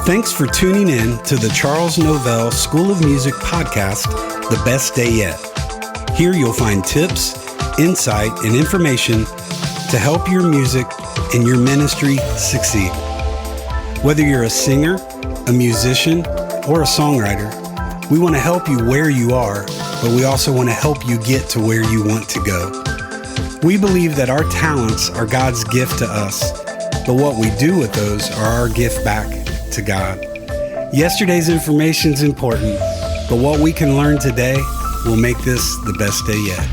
Thanks for tuning in to the Charles Novell School of Music podcast, The Best Day Yet. Here you'll find tips, insight, and information to help your music and your ministry succeed. Whether you're a singer, a musician, or a songwriter, we want to help you where you are, but we also want to help you get to where you want to go. We believe that our talents are God's gift to us, but what we do with those are our gift back to God. Yesterday's information is important, but what we can learn today will make this the best day yet.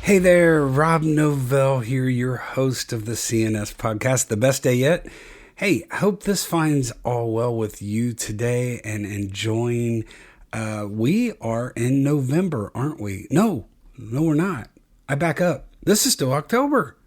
Hey there, Rob Novell here, your host of the CNS podcast, The Best Day Yet. Hey, I hope this finds all well with you today and enjoying. We are in November, aren't we? No, we're not. I back up. This is still October.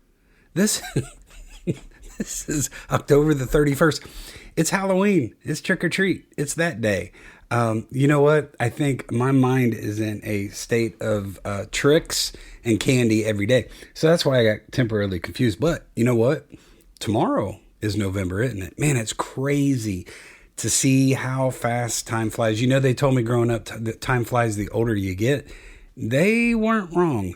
This is October the 31st. It's Halloween. It's trick or treat. It's that day. You know what? I think my mind is in a state of tricks and candy every day. So that's why I got temporarily confused. But you know what? Tomorrow is November, isn't it? Man, it's crazy to see how fast time flies. You know, they told me growing up that time flies the older you get. They weren't wrong.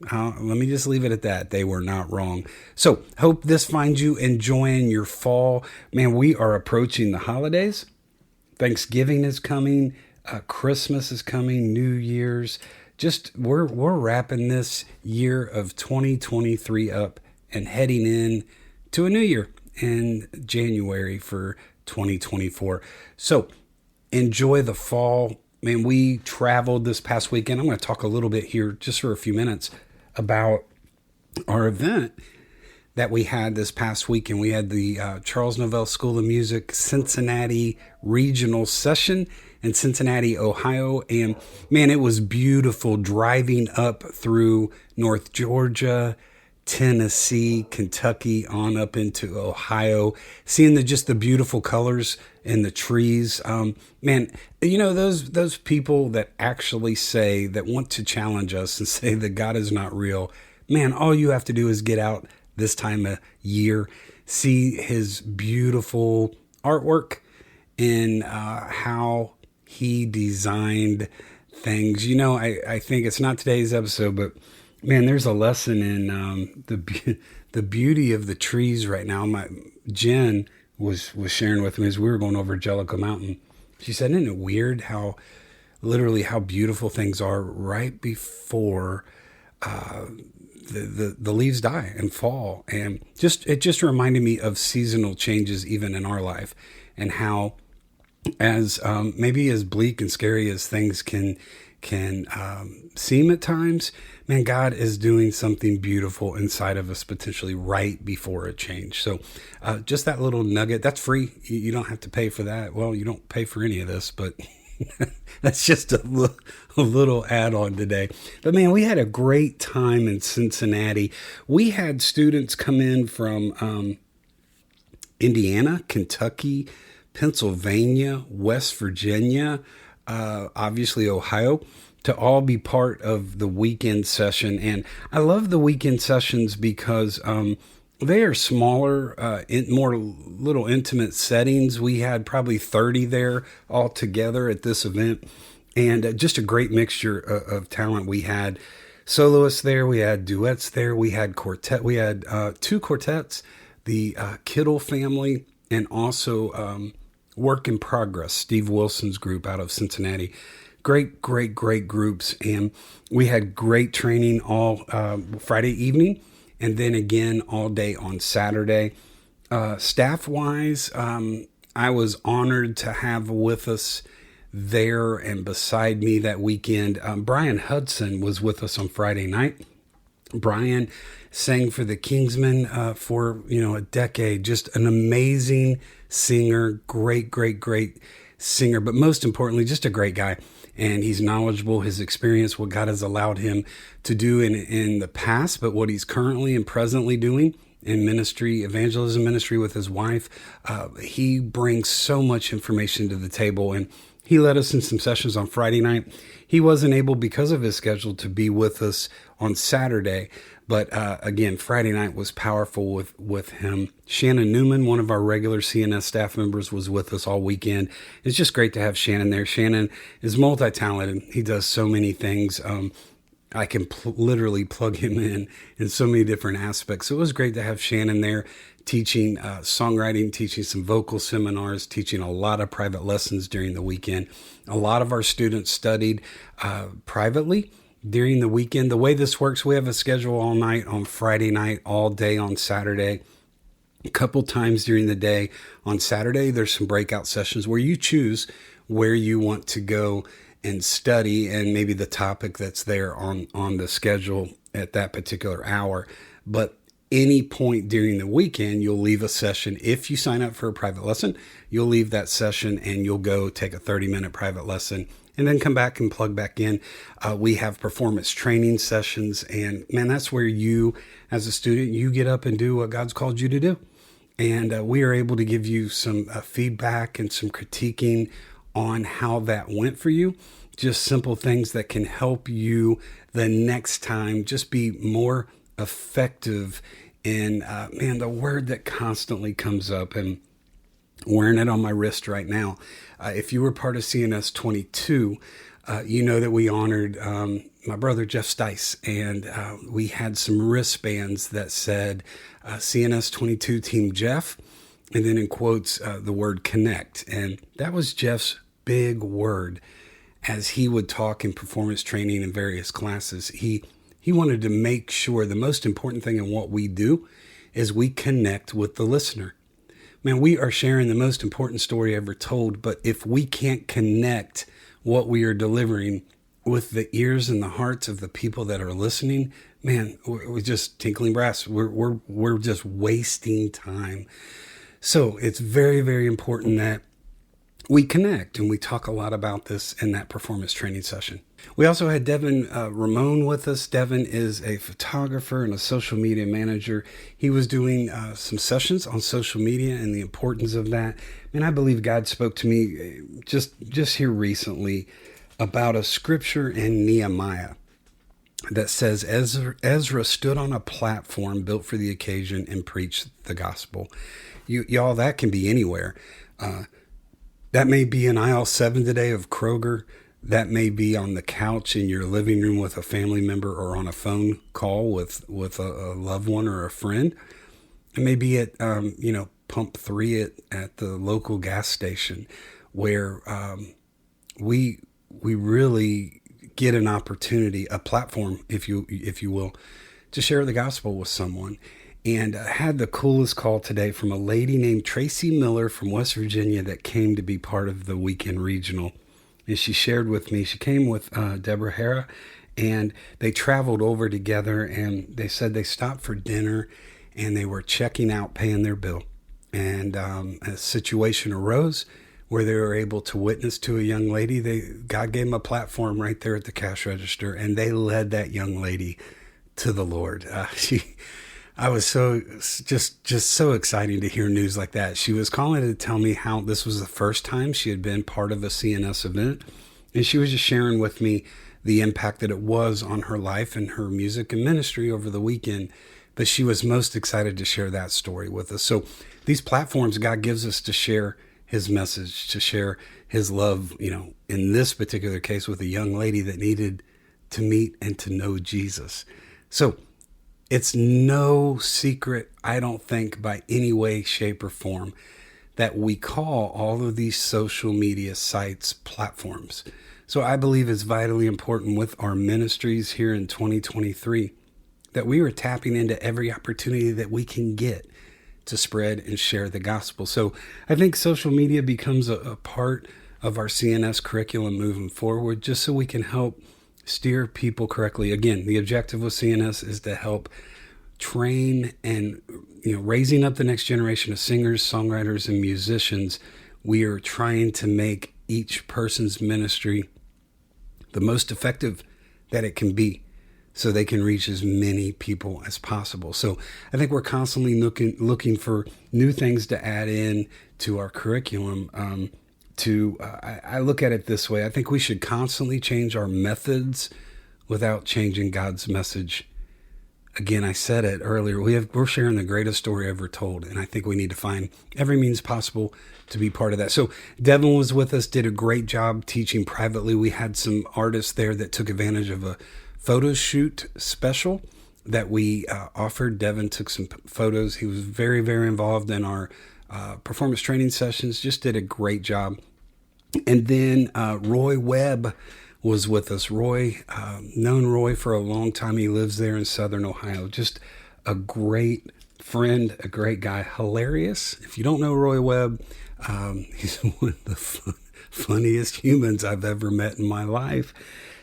Let me just leave it at that. They were not wrong. So hope this finds you enjoying your fall. Man, we are approaching the holidays. Thanksgiving is coming. Christmas is coming. New Year's. Just we're wrapping this year of 2023 up and heading in to a new year in January for 2024. So enjoy the fall. Man, we traveled this past weekend. I'm going to talk a little bit here just for a few minutes about our event that we had this past weekend. We had the Charles Novell School of Music Cincinnati Regional Session in Cincinnati, Ohio. And man, it was beautiful driving up through North Georgia, Tennessee, Kentucky, on up into Ohio, seeing just the beautiful colors in the trees. Man, you know, those people that actually say, that want to challenge us and say that God is not real, man, all you have to do is get out this time of year, see his beautiful artwork and how he designed things. You know, I think it's not today's episode, but man, there's a lesson in the beauty of the trees right now. Jen was sharing with me as we were going over Jellicoe Mountain. She said, isn't it weird how beautiful things are right before the leaves die and fall? And it just reminded me of seasonal changes even in our life, and how as maybe as bleak and scary as things can seem at times, man, God is doing something beautiful inside of us potentially right before a change. So just that little nugget, that's free. You don't have to pay for that. Well, you don't pay for any of this, but that's just a little add-on today. But man, we had a great time in Cincinnati. We had students come in from Indiana, Kentucky, Pennsylvania, West Virginia, obviously Ohio, to all be part of the weekend session. And I love the weekend sessions because they are smaller, more little intimate settings. We had probably 30 there all together at this event, and just a great mixture of talent. We had soloists there, we had duets there, we had quartet. We had two quartets, the Kittle family, and also Work in Progress, Steve Wilson's group out of Cincinnati. Great groups. And we had great training all Friday evening, and then again all day on Saturday. Staff-wise, I was honored to have with us there and beside me that weekend, Brian Hudson was with us on Friday night. Brian sang for the Kingsmen for a decade. Just an amazing singer, great singer, but most importantly, just a great guy. And he's knowledgeable, his experience, what God has allowed him to do in the past, but what he's currently and presently doing in ministry, evangelism ministry with his wife. He brings so much information to the table, and He led us in some sessions on Friday night. He wasn't able, because of his schedule, to be with us on Saturday. But again, Friday night was powerful with him. Shannon Newman, one of our regular CNS staff members, was with us all weekend. It's just great to have Shannon there. Shannon is multi-talented. He does so many things. I can literally plug him in so many different aspects. So it was great to have Shannon there teaching songwriting, teaching some vocal seminars, teaching a lot of private lessons during the weekend. A lot of our students studied privately during the weekend. The way this works, we have a schedule all night on Friday night, all day on Saturday. A couple times during the day on Saturday, there's some breakout sessions where you choose where you want to go and study, and maybe the topic that's there on the schedule at that particular hour. But any point during the weekend, you'll leave a session. If you sign up for a private lesson, you'll leave that session and you'll go take a 30-minute private lesson and then come back and plug back in. We have performance training sessions, and man, that's where you, as a student, you get up and do what God's called you to do. And we are able to give you some feedback and some critiquing on how that went for you. Just simple things that can help you the next time just be more effective in, the word that constantly comes up, and wearing it on my wrist right now. If you were part of CNS 22, you know that we honored my brother Jeff Stice, and we had some wristbands that said CNS 22 Team Jeff, and then in quotes the word connect. And that was Jeff's big word as he would talk in performance training in various classes. He wanted to make sure the most important thing in what we do is we connect with the listener. Man, we are sharing the most important story ever told, but if we can't connect what we are delivering with the ears and the hearts of the people that are listening, man, we're just tinkling brass. We're just wasting time. So it's very, very important that we connect, and we talk a lot about this in that performance training session. We also had Devin Ramon with us. Devin is a photographer and a social media manager. He was doing some sessions on social media and the importance of that. And I believe God spoke to me just here recently about a scripture in Nehemiah that says Ezra stood on a platform built for the occasion and preached the gospel. Y'all, that can be anywhere. That may be in aisle 7 today of Kroger. That may be on the couch in your living room with a family member, or on a phone call with a loved one or a friend. It may be at pump 3 at the local gas station, where we really get an opportunity, a platform, if you will, to share the gospel with someone. And I had the coolest call today from a lady named Tracy Miller from West Virginia that came to be part of the weekend regional. And she shared with me, she came with Deborah Hara, and they traveled over together, and they said they stopped for dinner and they were checking out, paying their bill. And a situation arose where they were able to witness to a young lady. God gave them a platform right there at the cash register, and they led that young lady to the Lord. I was just so exciting to hear news like that. She was calling to tell me how this was the first time she had been part of a CNS event. And she was just sharing with me the impact that it was on her life and her music and ministry over the weekend. But she was most excited to share that story with us. So these platforms God gives us to share his message, to share his love, in this particular case with a young lady that needed to meet and to know Jesus. So it's no secret, I don't think, by any way, shape, or form, that we call all of these social media sites platforms. So I believe it's vitally important with our ministries here in 2023 that we are tapping into every opportunity that we can get to spread and share the gospel. So I think social media becomes a part of our CNS curriculum moving forward, just so we can help steer people correctly. Again, the objective with CNS is to help train and raising up the next generation of singers, songwriters, and musicians. We are trying to make each person's ministry the most effective that it can be, so they can reach as many people as possible. So I think we're constantly looking for new things to add in to our curriculum I look at it this way. I think we should constantly change our methods without changing God's message. Again, I said it earlier, we're sharing the greatest story ever told, and I think we need to find every means possible to be part of that. So Devin was with us, did a great job teaching privately. We had some artists there that took advantage of a photo shoot special that we offered. Devin took some photos. He was very, very involved in our performance training sessions, just did a great job. And then Roy Webb was with us. Roy, known Roy for a long time. He lives there in Southern Ohio. Just a great friend, a great guy, hilarious. If you don't know Roy Webb, he's one of the funniest humans I've ever met in my life.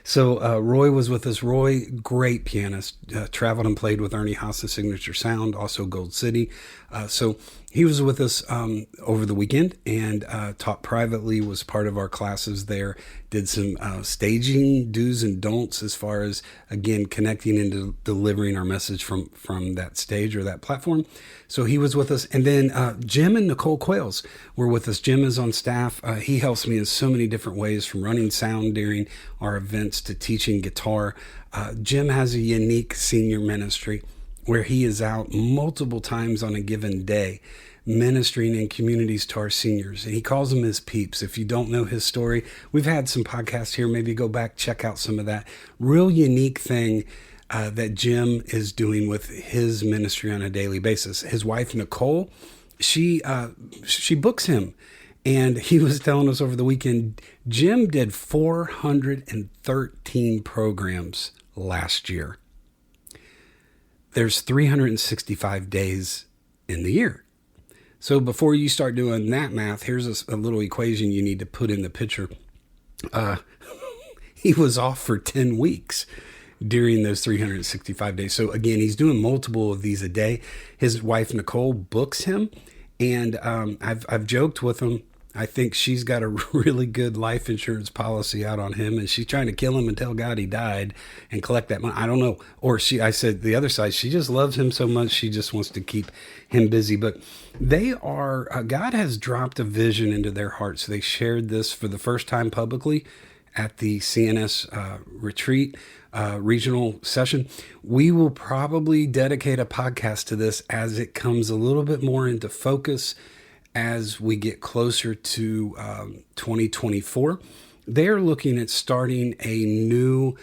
So Roy was with us. Roy, great pianist, traveled and played with Ernie Haas's Signature Sound, also Gold City. So he was with us over the weekend and taught privately, was part of our classes there, did some staging do's and don'ts as far as, again, connecting and delivering our message from that stage or that platform. So he was with us. And then Jim and Nicole Quayles were with us. Jim is on staff. He helps me in so many different ways, from running sound during our events to teaching guitar. Jim has a unique senior ministry where he is out multiple times on a given day ministering in communities to our seniors. And he calls them his peeps. If you don't know his story, we've had some podcasts here. Maybe go back, check out some of that. Real unique thing that Jim is doing with his ministry on a daily basis. His wife, Nicole, she books him. And he was telling us over the weekend, Jim did 413 programs last year. There's 365 days in the year. So before you start doing that math, here's a little equation you need to put in the picture. He was off for 10 weeks during those 365 days. So again, he's doing multiple of these a day. His wife, Nicole, books him. And I've joked with him. I think she's got a really good life insurance policy out on him, and she's trying to kill him and tell God he died and collect that money. I don't know. Or I said the other side, she just loves him so much, she just wants to keep him busy. But they are, God has dropped a vision into their hearts. They shared this for the first time publicly at the CNS Regional Session. We will probably dedicate a podcast to this as it comes a little bit more into focus as we get closer to 2024. They're looking at starting a new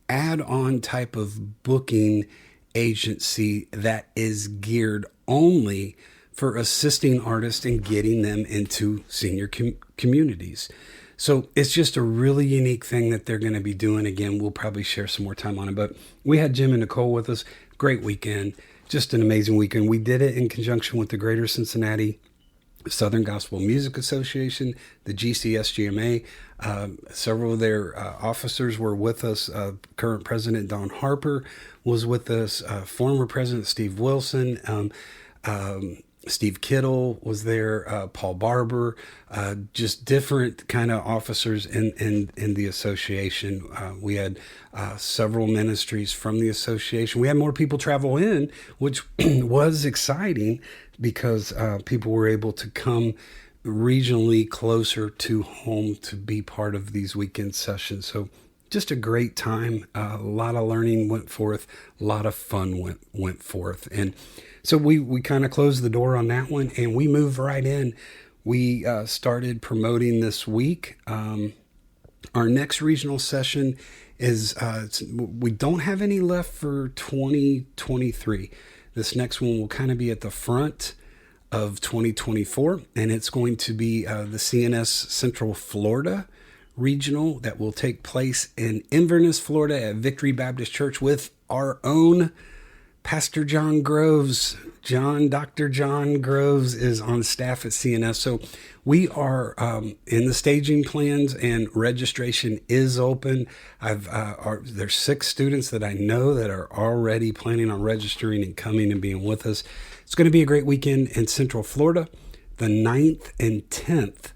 add-on type of booking agency that is geared only for assisting artists and getting them into senior communities. So it's just a really unique thing that they're going to be doing. Again, we'll probably share some more time on it. But we had Jim and Nicole with us. Great weekend. Just an amazing weekend. We did it in conjunction with the Greater Cincinnati Southern Gospel Music Association, the GCSGMA. Several of their officers were with us. Current President Don Harper was with us. Former President Steve Wilson. Steve Kittle was there, Paul Barber, just different kind of officers in the association. We had several ministries from the association. We had more people travel in, which was exciting because people were able to come regionally closer to home to be part of these weekend sessions. So just a great time. A lot of learning went forth. A lot of fun went forth. And so we kind of closed the door on that one, and we moved right in. We started promoting this week. Our next regional session is, we don't have any left for 2023. This next one will kind of be at the front of 2024, and it's going to be the CNS Central Florida Regional that will take place in Inverness, Florida at Victory Baptist Church with our own Pastor John Groves. Dr. John Groves is on staff at CNS. So we are in the staging plans, and registration is open. There's 6 students that I know that are already planning on registering and coming and being with us. It's going to be a great weekend in Central Florida, the 9th and 10th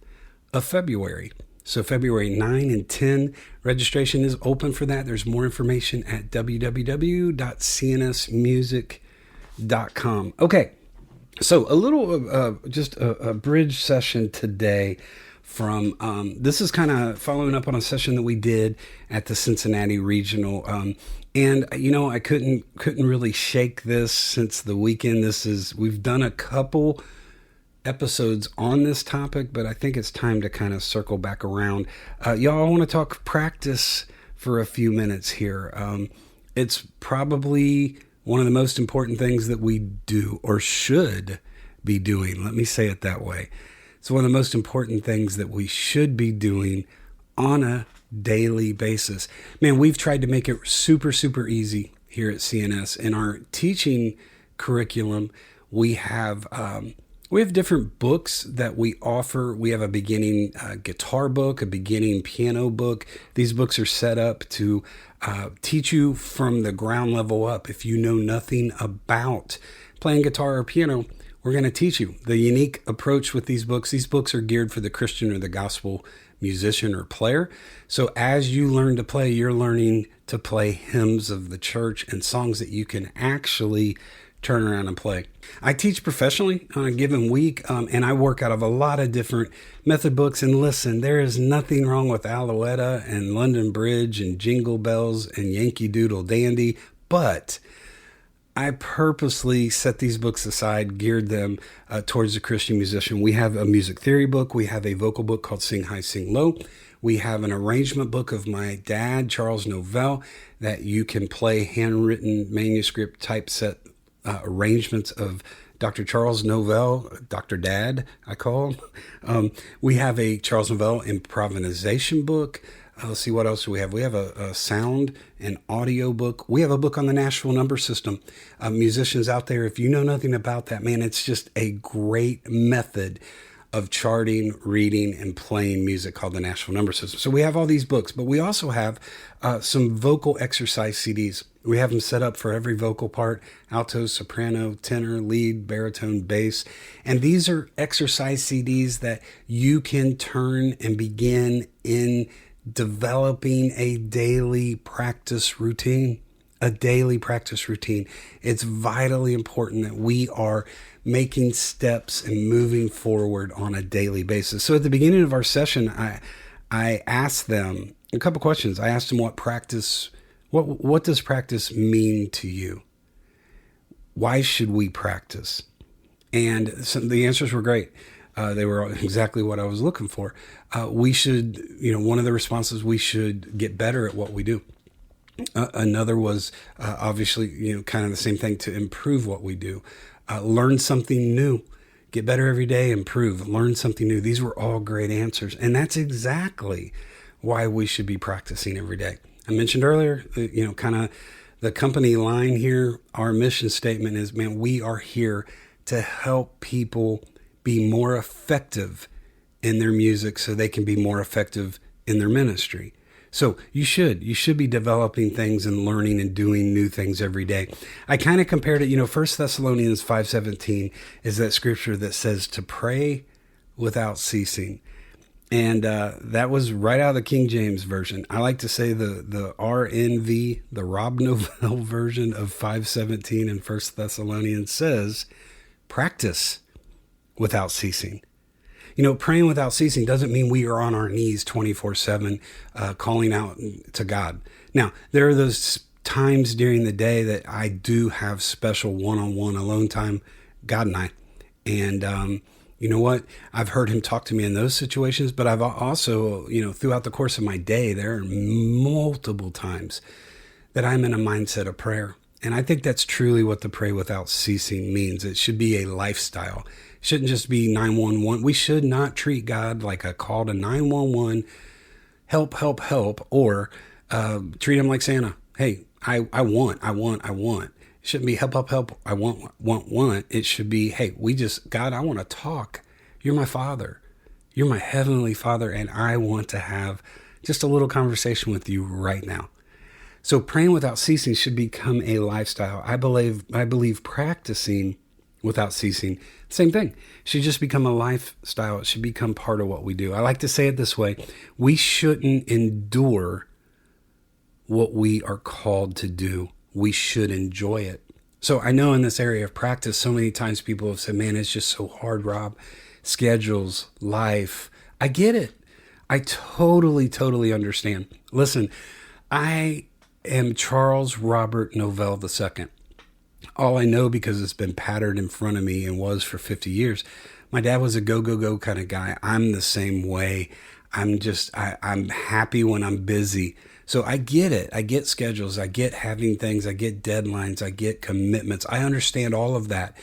of February. So February 9 and 10, registration is open for that. There's more information at www.cnsmusic.com. Okay, So a little, just a bridge session today from, this is kind of following up on a session that we did at the Cincinnati Regional. And I couldn't really shake this since the weekend. We've done a couple episodes on this topic, but I think it's time to kind of circle back around. Y'all, I want to talk practice for a few minutes here. It's probably one of the most important things that we do or should be doing. Let me say it that way. It's one of the most important things that we should be doing on a daily basis. Man, we've tried to make it super, super easy here at CNS. In our teaching curriculum, we have different books that we offer. We have a beginning guitar book, a beginning piano book. These books are set up to teach you from the ground level up. If you know nothing about playing guitar or piano, we're going to teach you the unique approach with these books. These books are geared for the Christian or the gospel musician or player. So as you learn to play, you're learning to play hymns of the church and songs that you can actually turn around and play. I teach professionally on a given week, and I work out of a lot of different method books. And listen, there is nothing wrong with Alouetta and London Bridge and Jingle Bells and Yankee Doodle Dandy, but I purposely set these books aside, geared them towards the Christian musician. We have a music theory book. We have a vocal book called Sing High, Sing Low. We have an arrangement book of my dad, Charles Novell, that you can play handwritten manuscript typeset arrangements of Dr. Charles Novell, Dr. Dad, I call him. We have a Charles Novell improvisation book. Let's see, what else do we have? We have a sound and audio book. We have a book on the Nashville number system. Musicians out there, if you know nothing about that, man, it's just a great method of charting, reading, and playing music called the Nashville number system. So we have all these books, but we also have some vocal exercise CDs. We have them set up for every vocal part: alto, soprano, tenor, lead, baritone, bass. And these are exercise CDs that you can turn and begin in developing a daily practice routine. A daily practice routine. It's vitally important that we are making steps and moving forward on a daily basis. So at the beginning of our session, I asked them a couple questions. I asked them what does practice mean to you? Why should we practice? And the answers were great. They were exactly what I was looking for. We should, one of the responses, we should get better at what we do. Another was obviously, kind of the same thing, to improve what we do. Learn something new. Get better every day, improve, learn something new. These were all great answers. And that's exactly why we should be practicing every day. I mentioned earlier, kind of the company line here, our mission statement is, man, we are here to help people be more effective in their music so they can be more effective in their ministry. So you should be developing things and learning and doing new things every day. I kind of compared it, 1 Thessalonians 5:17 is that scripture that says to pray without ceasing. And that was right out of the King James Version. I like to say the RNV, the Rob Novell version of 5:17 in 1 Thessalonians says, practice without ceasing. Praying without ceasing doesn't mean we are on our knees 24/7 calling out to God. Now, there are those times during the day that I do have special one-on-one alone time, God and I. And you know what? I've heard him talk to me in those situations, but I've also, throughout the course of my day, there are multiple times that I'm in a mindset of prayer. And I think that's truly what the pray without ceasing means. It should be a lifestyle. It shouldn't just be 911. We should not treat God like a call to 911, help, help, help, or treat him like Santa. Hey, I want. It shouldn't be help, help, help. I want. It should be, hey, God, I want to talk. You're my Father. You're my Heavenly Father, and I want to have just a little conversation with you right now. So praying without ceasing should become a lifestyle. I believe practicing without ceasing, same thing, should just become a lifestyle. It should become part of what we do. I like to say it this way: we shouldn't endure what we are called to do. We should enjoy it. So I know in this area of practice, so many times people have said, man, it's just so hard, Rob. Schedules, life. I get it. I totally understand. Listen, I am Charles Robert Novell II. All I know, because it's been patterned in front of me and was for 50 years. My dad was a go kind of guy. I'm the same way. I'm happy when I'm busy. So I get it. I get schedules. I get having things. I get deadlines. I get commitments. I understand all of that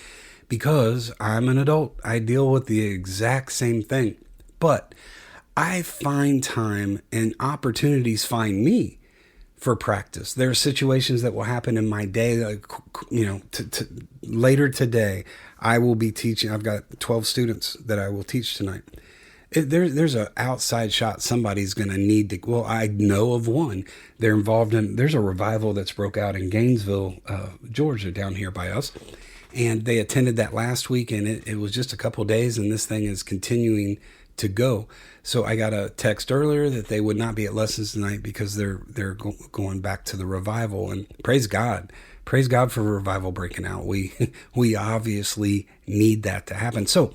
because I'm an adult. I deal with the exact same thing. But I find time and opportunities find me for practice. There are situations that will happen in my day. Like, later today, I will be teaching. I've got 12 students that I will teach tonight. There's an outside shot somebody's going to need to. Well, I know of one. They're involved in. There's a revival that's broke out in Gainesville, Georgia, down here by us, and they attended that last week, and it was just a couple days, and this thing is continuing to go. So I got a text earlier that they would not be at lessons tonight because they're going back to the revival, and praise God for revival breaking out. We obviously need that to happen. So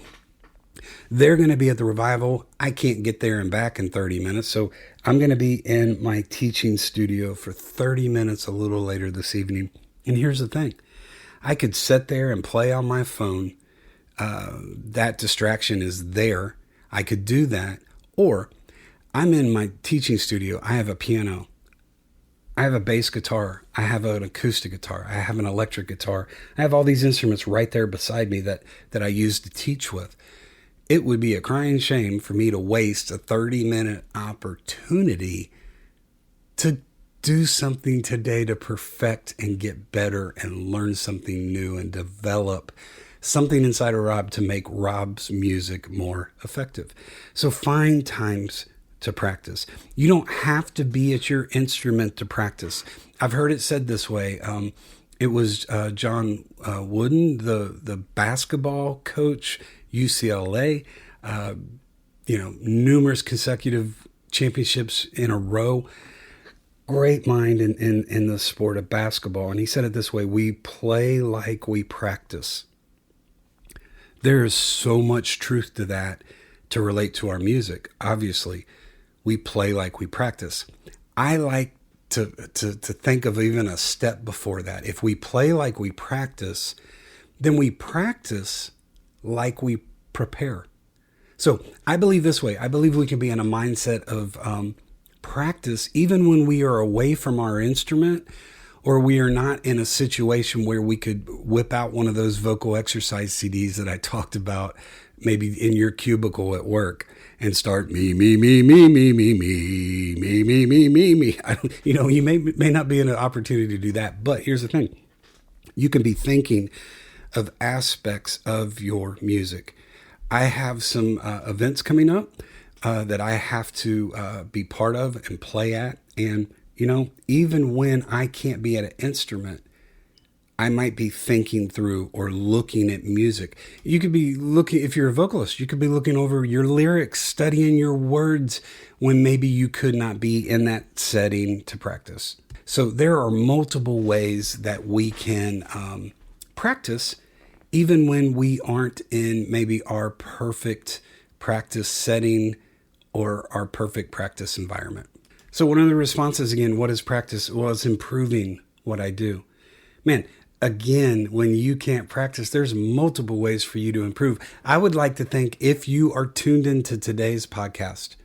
they're going to be at the revival. I can't get there and back in 30 minutes. So I'm going to be in my teaching studio for 30 minutes a little later this evening. And here's the thing. I could sit there and play on my phone. That distraction is there. I could do that. Or I'm in my teaching studio. I have a piano. I have a bass guitar. I have an acoustic guitar. I have an electric guitar. I have all these instruments right there beside me that I use to teach with. It would be a crying shame for me to waste a 30-minute opportunity to do something today to perfect and get better and learn something new and develop something inside of Rob to make Rob's music more effective. So find times to practice. You don't have to be at your instrument to practice. I've heard it said this way. It was John Wooden, the basketball coach, UCLA, numerous consecutive championships in a row. Great mind in the sport of basketball. And he said it this way: we play like we practice. There is so much truth to that to relate to our music. Obviously, we play like we practice. I like to think of even a step before that. If we play like we practice, then we practice like we prepare. So I believe this way. I believe we can be in a mindset of practice even when we are away from our instrument, or we are not in a situation where we could whip out one of those vocal exercise CDs that I talked about, maybe in your cubicle at work, and start me. You may not be in an opportunity to do that, but here's the thing. You can be thinking of aspects of your music. I have some events coming up that I have to be part of and play at. And, even when I can't be at an instrument, I might be thinking through or looking at music. You could be looking, if you're a vocalist, you could be looking over your lyrics, studying your words when maybe you could not be in that setting to practice. So there are multiple ways that we can practice even when we aren't in maybe our perfect practice setting or our perfect practice environment. So one of the responses, again, what is practice? Well, it's improving what I do. Man, again, when you can't practice, there's multiple ways for you to improve. I would like to think if you are tuned into today's podcast,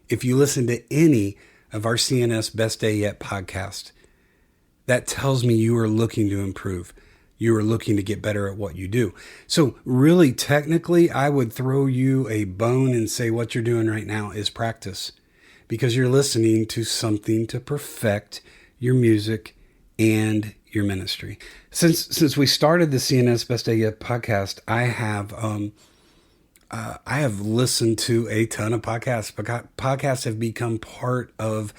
if you listen to any of our CNS Best Day Yet podcast, that tells me you are looking to improve. You are looking to get better at what you do. So really, technically, I would throw you a bone and say what you're doing right now is practice, because you're listening to something to perfect your music and your ministry. Since we started the CNS Best Day Yet podcast, I have listened to a ton of podcasts. Podcasts have become part of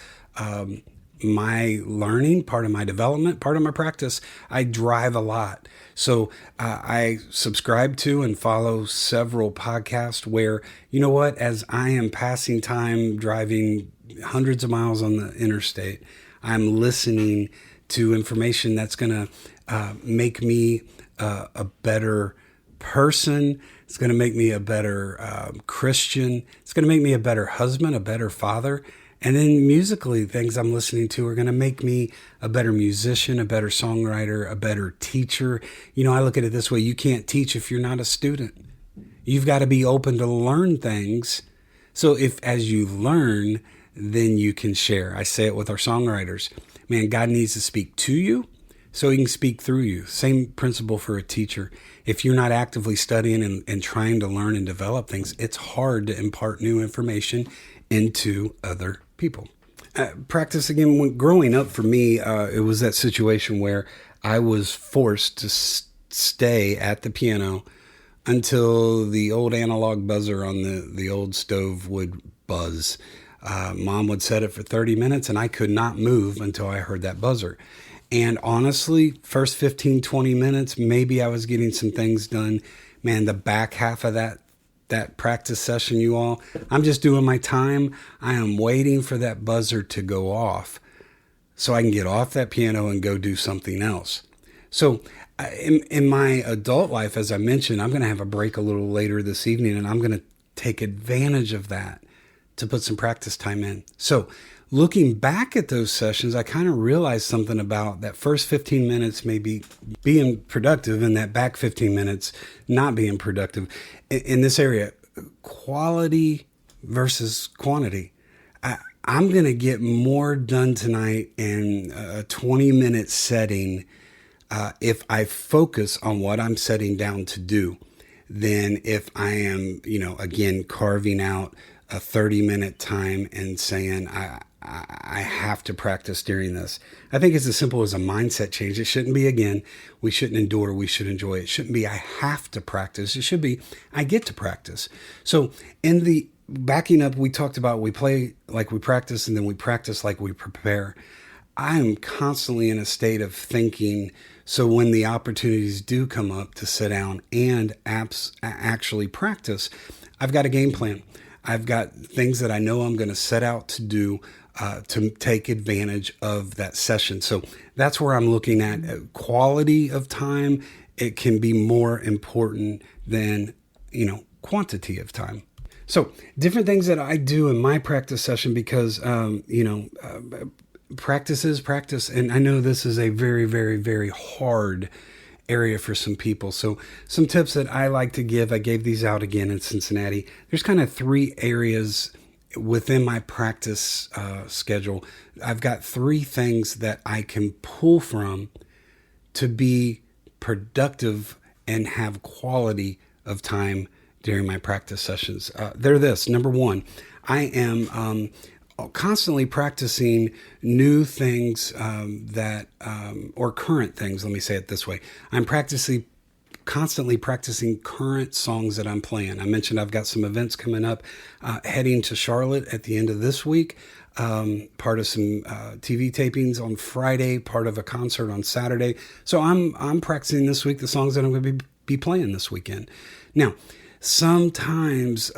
my learning, part of my development, part of my practice. I drive a lot. So I subscribe to and follow several podcasts where, as I am passing time driving hundreds of miles on the interstate, I'm listening to information that's going to make me a better person. It's going to make me a better Christian. It's going to make me a better husband, a better father. And then musically, things I'm listening to are going to make me a better musician, a better songwriter, a better teacher. I look at it this way. You can't teach if you're not a student. You've got to be open to learn things. So if as you learn, then you can share. I say it with our songwriters. Man, God needs to speak to you so he can speak through you. Same principle for a teacher. If you're not actively studying and trying to learn and develop things, it's hard to impart new information into other people. Practice again. When growing up for me, it was that situation where I was forced to stay at the piano until the old analog buzzer on the old stove would buzz. Mom would set it for 30 minutes and I could not move until I heard that buzzer. And honestly, first 15, 20 minutes, maybe I was getting some things done. Man, the back half of that practice session, you all, I'm just doing my time. I am waiting for that buzzer to go off so I can get off that piano and go do something else. So in my adult life, as I mentioned, I'm going to have a break a little later this evening, and I'm going to take advantage of that to put some practice time in. So looking back at those sessions, I kind of realized something about that first 15 minutes maybe being productive and that back 15 minutes not being productive. In this area, quality versus quantity. I'm going to get more done tonight in a 20-minute setting if I focus on what I'm setting down to do than if I am, again, carving out a 30-minute time and saying, I have to practice during this. I think it's as simple as a mindset change. It shouldn't be, again, we shouldn't endure, we should enjoy. It shouldn't be, I have to practice. It should be, I get to practice. So in the backing up, we talked about we play like we practice and then we practice like we prepare. I am constantly in a state of thinking. So when the opportunities do come up to sit down and actually practice, I've got a game plan. I've got things that I know I'm going to set out to do to take advantage of that session. So that's where I'm looking at quality of time. It can be more important than, quantity of time. So different things that I do in my practice session because, practice is practice. And I know this is a very, very, very hard area for some people. So some tips that I like to give, I gave these out again in Cincinnati. There's kind of 3 areas within my practice schedule. I've got 3 things that I can pull from to be productive and have quality of time during my practice sessions. They're this. Number 1, I am constantly practicing new things or current things. Let me say it this way. I'm constantly practicing current songs that I'm playing. I mentioned I've got some events coming up, heading to Charlotte at the end of this week, part of some TV tapings on Friday, part of a concert on Saturday. So I'm practicing this week the songs that I'm going to be playing this weekend. Now, sometimes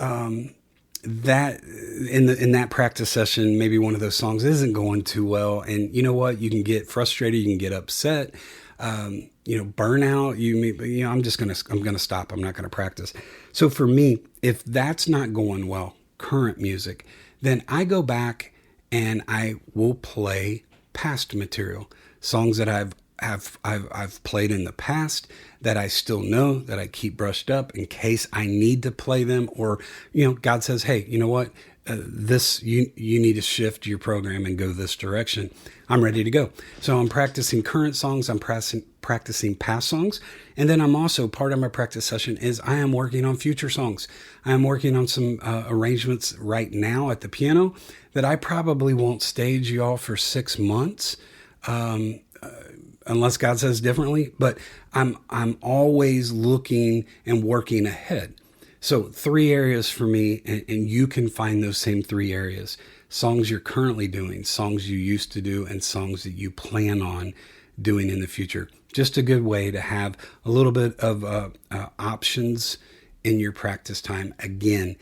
that in that practice session, maybe one of those songs isn't going too well, and you know what? You can get frustrated, you can get upset, burnout. I'm gonna stop. I'm not gonna practice. So for me, if that's not going well, current music, then I go back and I will play past material, songs that I've played in the past that I still know, that I keep brushed up in case I need to play them, or God says, hey, you know what, you need to shift your program and go this direction. I'm ready to go. So I'm practicing current songs, I'm practicing past songs, and then I'm also, part of my practice session is I am working on future songs. I am working on some arrangements right now at the piano that I probably won't stage, y'all, for 6 months. Unless God says differently, but I'm always looking and working ahead. So 3 areas for me, and you can find those same 3 areas: songs you're currently doing, songs you used to do, and songs that you plan on doing in the future. Just a good way to have a little bit of options in your practice time, again,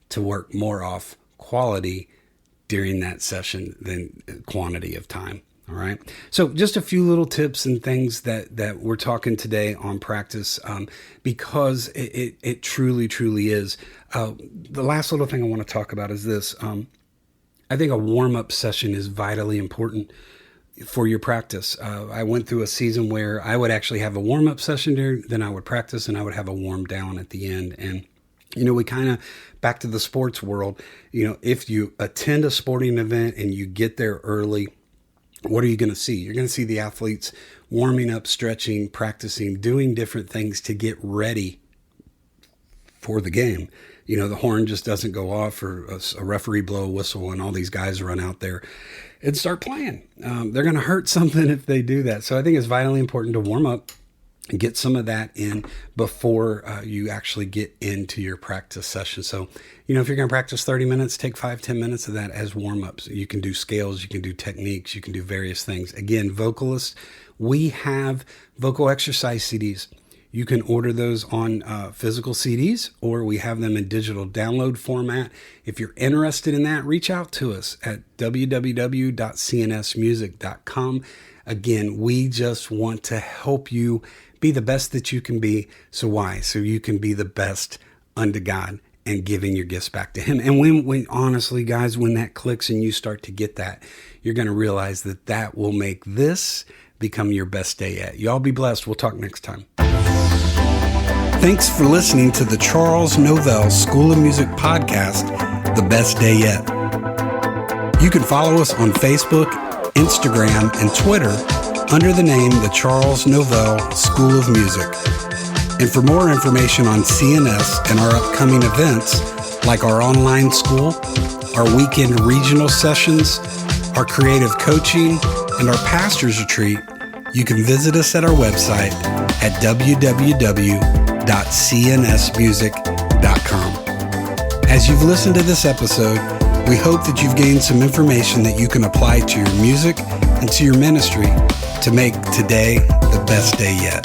to work more off quality during that session than quantity of time. All right. So just a few little tips and things that we're talking today on practice, because it truly, truly is. The last little thing I want to talk about is this. I think a warm-up session is vitally important for your practice. I went through a season where I would actually have a warm-up session there, then I would practice, and I would have a warm down at the end. And we kind of, back to the sports world, if you attend a sporting event and you get there early, what are you going to see? You're going to see the athletes warming up, stretching, practicing, doing different things to get ready for the game. The horn just doesn't go off, or a referee blow a whistle and all these guys run out there and start playing. They're going to hurt something if they do that. So I think it's vitally important to warm up and get some of that in before you actually get into your practice session. So, if you're going to practice 30 minutes, take 5-10 minutes of that as warm-ups. You can do scales, you can do techniques, you can do various things. Again, vocalists, we have vocal exercise CDs. You can order those on physical CDs, or we have them in digital download format. If you're interested in that, reach out to us at www.cnsmusic.com. Again, we just want to help you be the best that you can be. So why? So you can be the best unto God and giving your gifts back to Him. And when honestly, guys, when that clicks and you start to get that, you're going to realize that will make this become your best day yet. Y'all be blessed. We'll talk next time. Thanks for listening to the Charles Novell School of Music podcast, The Best Day Yet. You can follow us on Facebook, Instagram, and Twitter under the name the Charles Novell School of Music. And for more information on CNS and our upcoming events, like our online school, our weekend regional sessions, our creative coaching, and our pastor's retreat, you can visit us at our website at www.cnsmusic.com. As you've listened to this episode, we hope that you've gained some information that you can apply to your music and to your ministry to make today the best day yet.